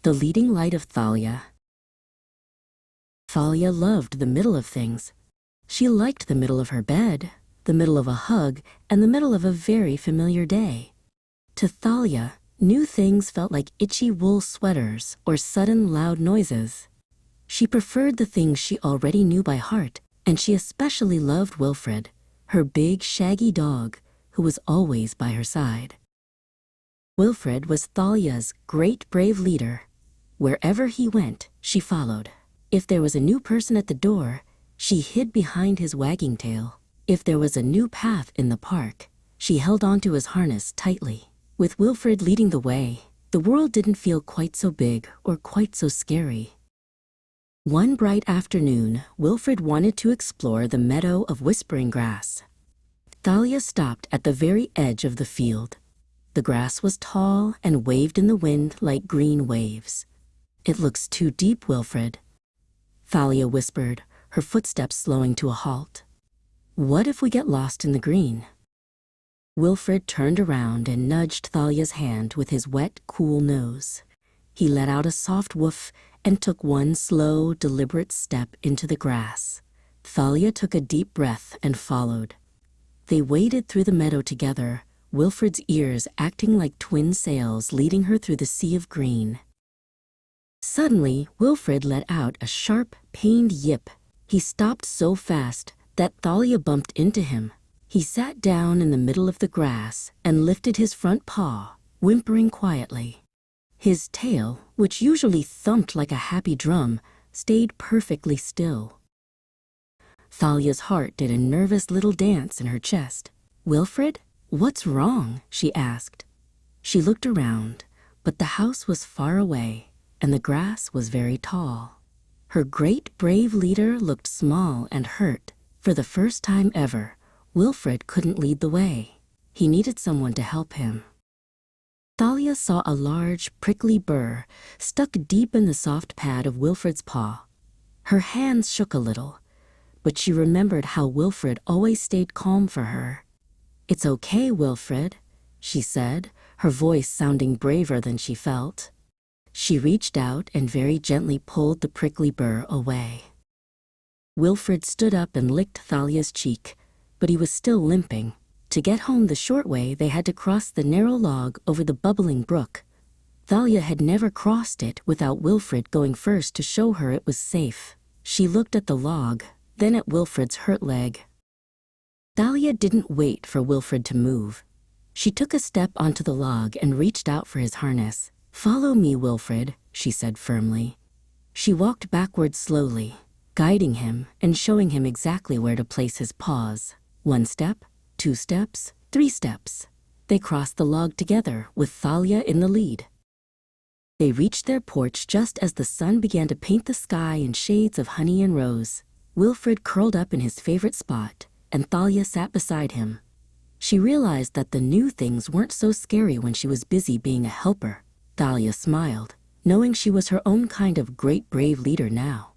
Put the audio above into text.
the leading light of Thalia. Thalia loved the middle of things. She liked the middle of her bed, the middle of a hug, and the middle of a very familiar day. To Thalia, new things felt like itchy wool sweaters or sudden loud noises. She preferred the things she already knew by heart, and she especially loved Wilfred, her big, shaggy dog, who was always by her side. Wilfred was Thalia's great brave leader. Wherever he went, she followed. If there was a new person at the door, she hid behind his wagging tail. If there was a new path in the park, she held onto his harness tightly. With Wilfred leading the way, the world didn't feel quite so big or quite so scary. One bright afternoon, Wilfred wanted to explore the meadow of whispering grass. Thalia stopped at the very edge of the field. The grass was tall and waved in the wind like green waves. "It looks too deep, Wilfred," Thalia whispered, her footsteps slowing to a halt. "What if we get lost in the green?" Wilfred turned around and nudged Thalia's hand with his wet, cool nose. He let out a soft woof and took one slow, deliberate step into the grass. Thalia took a deep breath and followed. They waded through the meadow together, Wilfred's ears acting like twin sails leading her through the sea of green. Suddenly, Wilfred let out a sharp, pained yip. He stopped so fast that Thalia bumped into him. He sat down in the middle of the grass and lifted his front paw, whimpering quietly. His tail, which usually thumped like a happy drum, stayed perfectly still. Thalia's heart did a nervous little dance in her chest. "Wilfred, what's wrong?" she asked. She looked around, but the house was far away, and the grass was very tall. Her great brave leader looked small and hurt. For the first time ever, Wilfred couldn't lead the way. He needed someone to help him. Thalia saw a large, prickly burr stuck deep in the soft pad of Wilfred's paw. Her hands shook a little, but she remembered how Wilfred always stayed calm for her. "It's okay, Wilfred," she said, her voice sounding braver than she felt. She reached out and very gently pulled the prickly burr away. Wilfred stood up and licked Thalia's cheek, but he was still limping. To get home the short way, they had to cross the narrow log over the bubbling brook. Thalia had never crossed it without Wilfred going first to show her it was safe. She looked at the log, then at Wilfred's hurt leg. Thalia didn't wait for Wilfred to move. She took a step onto the log and reached out for his harness. "Follow me, Wilfred," she said firmly. She walked backwards slowly, guiding him and showing him exactly where to place his paws. 1 step, 2 steps, 3 steps. They crossed the log together, with Thalia in the lead. They reached their porch just as the sun began to paint the sky in shades of honey and rose. Wilfred curled up in his favorite spot, and Thalia sat beside him. She realized that the new things weren't so scary when she was busy being a helper. Thalia smiled, knowing she was her own kind of great brave leader now.